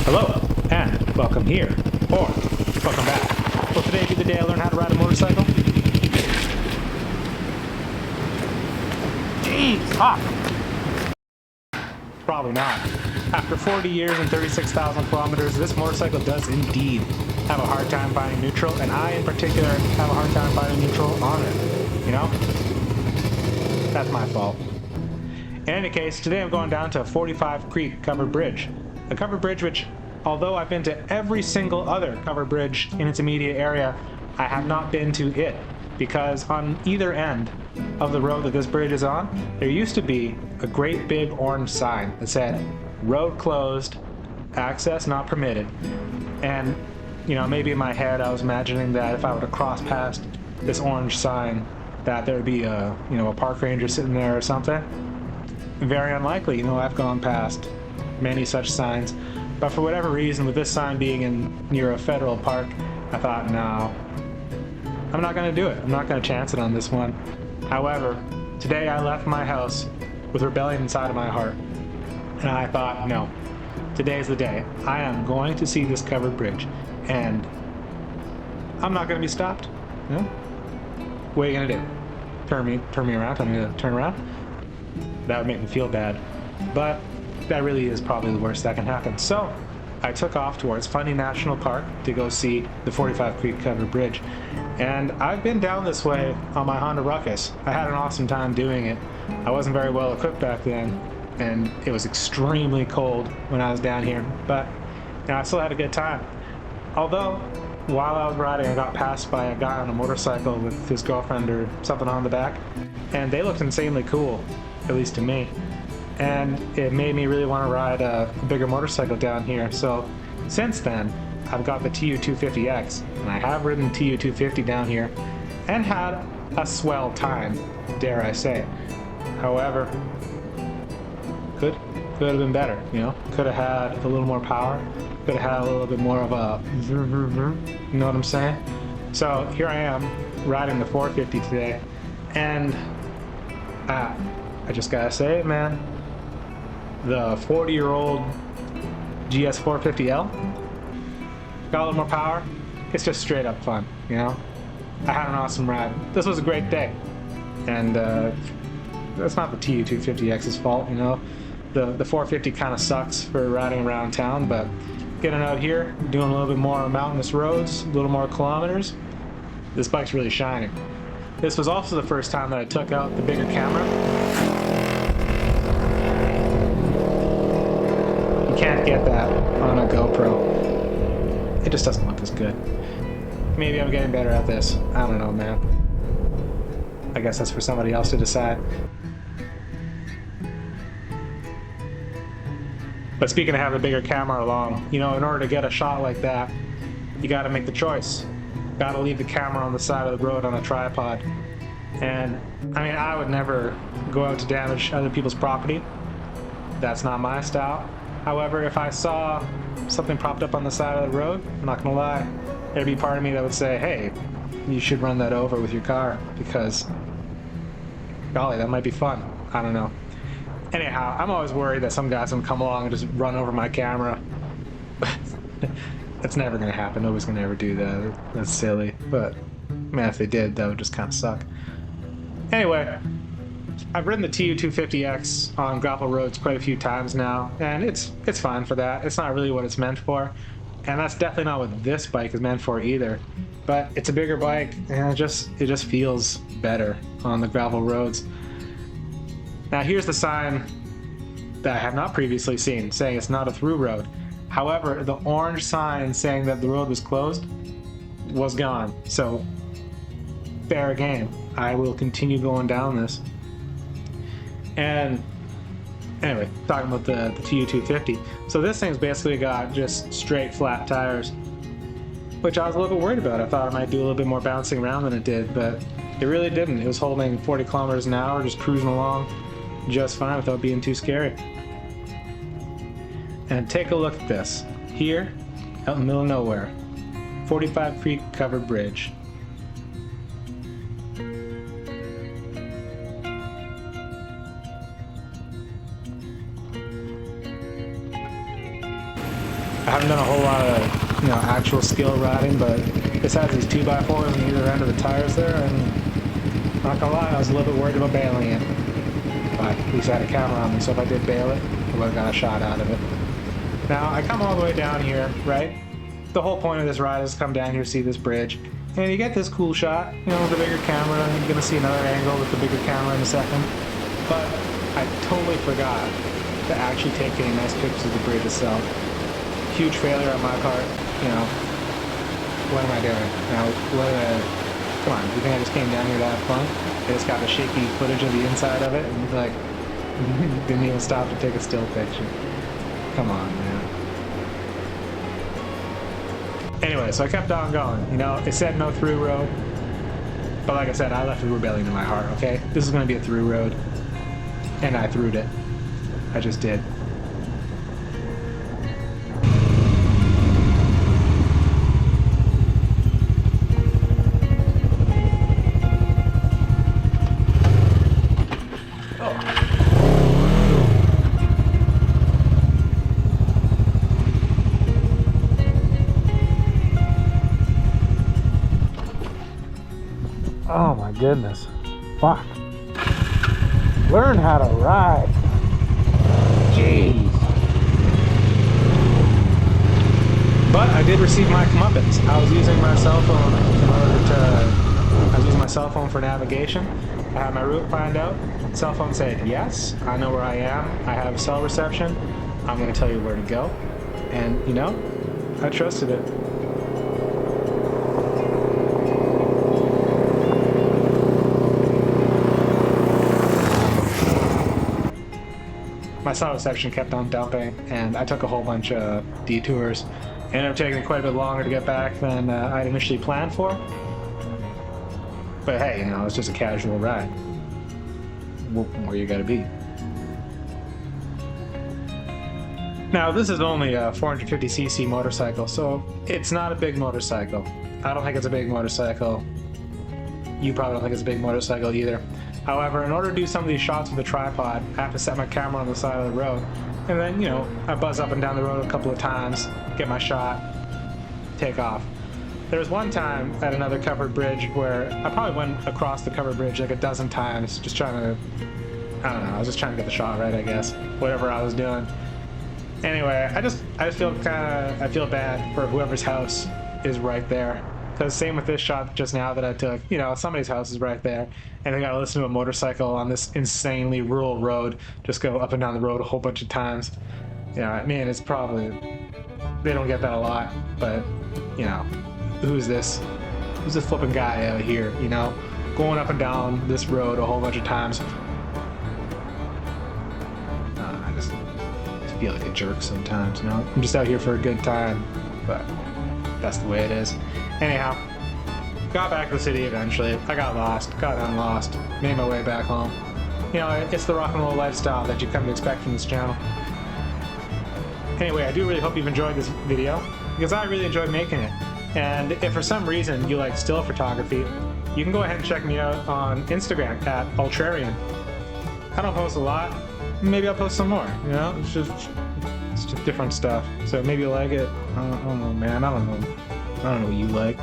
Hello, and welcome here, or welcome back. Will today be the day I learn how to ride a motorcycle? Jeez, hot! Probably not. After 40 years and 36,000 kilometers, this motorcycle does indeed have a hard time finding neutral, and I in particular have a hard time finding neutral on it. You know? That's my fault. In any case, today I'm going down to 45 Creek covered bridge. A covered bridge which, although I've been to every single other covered bridge in its immediate area, I have not been to it, because on either end of the road that this bridge is on, there used to be a great big orange sign that said, "Road closed, access not permitted." And, you know, maybe in my head I was imagining that if I were to cross past this orange sign, that there would be a park ranger sitting there or something. Very unlikely. You know, I've gone past many such signs, but for whatever reason, with this sign being near a federal park, I thought, no, I'm not going to do it. I'm not going to chance it on this one. However, today I left my house with rebellion inside of my heart, and I thought, no, today's the day. I am going to see this covered bridge, and I'm not going to be stopped. You know? What are you going to do? Turn me around? Tell me to turn around? That would make me feel bad, but that really is probably the worst that can happen. So I took off towards Fundy National Park to go see the 45 Creek covered bridge, and I've been down this way on my Honda Ruckus. I had an awesome time doing it. I wasn't very well equipped back then, and it was extremely cold when I was down here, but you know, I still had a good time. Although while I was riding, I got passed by a guy on a motorcycle with his girlfriend or something on the back, and they looked insanely cool, at least to me. And it made me really want to ride a bigger motorcycle down here. So since then, I've got the TU250X, and I have ridden the TU250 down here and had a swell time, dare I say. However, could have been better, you know? Could have had a little more power, could have had a little bit more of a you know what I'm saying? So here I am riding the 450 today, and I just gotta say it, man. The 40-year-old GS 450L got a little more power. It's just straight up fun, you know? I had an awesome ride. This was a great day. And that's not the TU250X's fault, you know? The 450 kind of sucks for riding around town, but getting out here, doing a little bit more on mountainous roads, a little more kilometers, this bike's really shining. This was also the first time that I took out the bigger camera. Can't get that on a GoPro. It just doesn't look as good. Maybe I'm getting better at this. I don't know, man. I guess that's for somebody else to decide. But speaking of having a bigger camera along, you know, in order to get a shot like that, you gotta make the choice. Gotta leave the camera on the side of the road on a tripod. And, I mean, I would never go out to damage other people's property. That's not my style. However, if I saw something propped up on the side of the road, I'm not gonna lie, there'd be part of me that would say, hey, you should run that over with your car, because, golly, that might be fun. I don't know. Anyhow, I'm always worried that some guy's gonna come along and just run over my camera. That's never gonna happen. Nobody's gonna ever do that. That's silly. But, man, if they did, that would just kind of suck. Anyway, I've ridden the TU250X on gravel roads quite a few times now, and it's fine for that. It's not really what it's meant for, and that's definitely not what this bike is meant for either. But it's a bigger bike, and it just feels better on the gravel roads. Now here's the sign that I have not previously seen, saying it's not a through road. However, the orange sign saying that the road was closed was gone, so fair game. I will continue going down this. And anyway, talking about the TU250. So this thing's basically got just straight flat tires, which I was a little bit worried about. I thought it might do a little bit more bouncing around than it did, but it really didn't. It was holding 40 kilometers an hour, just cruising along just fine without being too scary. And take a look at this. Here, out in the middle of nowhere, 45 Creek covered bridge. I haven't done a whole lot of, actual skill riding, but besides these 2x4s on either end of the tires there, and not gonna lie, I was a little bit worried about bailing it. But at least I had a camera on me, so if I did bail it, I would have got a shot out of it. Now, I come all the way down here, right? The whole point of this ride is to come down here, see this bridge, and you get this cool shot, with the bigger camera, and you're gonna see another angle with the bigger camera in a second. But I totally forgot to actually take any nice pictures of the bridge itself. Huge failure on my part, What am I doing? Now, come on, you think I just came down here to have fun? I just got the shaky footage of the inside of it, and didn't even stop to take a still picture. Come on, man. Anyway, so I kept on going, it said no through road, but like I said, I left the rebellion in my heart, okay? This is gonna be a through road, and I through'd it. I just did. Oh my goodness. Fuck. Learn how to ride. Jeez. But I did receive my comeuppance. I was using my cell phone I was using my cell phone for navigation. I had my route planned out. Cell phone said, yes, I know where I am. I have cell reception. I'm going to tell you where to go. And, I trusted it. My cell reception kept on dumping, and I took a whole bunch of detours. It ended up taking me quite a bit longer to get back than I'd initially planned for. But hey, it's just a casual ride. Where you gotta be. Now, this is only a 450cc motorcycle, so it's not a big motorcycle. I don't think it's a big motorcycle. You probably don't think it's a big motorcycle either. However, in order to do some of these shots with a tripod, I have to set my camera on the side of the road. And then, I buzz up and down the road a couple of times, get my shot, take off. There was one time at another covered bridge where I probably went across the covered bridge like a dozen times, just trying to, I don't know, I was just trying to get the shot right, I guess, whatever I was doing. Anyway, I just feel I feel bad for whoever's house is right there. Because same with this shot just now that I took, somebody's house is right there, and they gotta listen to a motorcycle on this insanely rural road just go up and down the road a whole bunch of times. I mean, it's probably, they don't get that a lot, but, who's this flipping guy out here, going up and down this road a whole bunch of times. I just feel like a jerk sometimes, I'm just out here for a good time, but that's the way it is. Anyhow, got back to the city eventually. I got lost, made my way back home. It's the rock and roll lifestyle that you come to expect from this channel. Anyway, I do really hope you've enjoyed this video, because I really enjoyed making it. And if for some reason you like still photography, you can go ahead and check me out on Instagram at Ultrarian. I don't post a lot. Maybe I'll post some more, It's just different stuff. So maybe you'll like it. I don't know, man. I don't know what you like.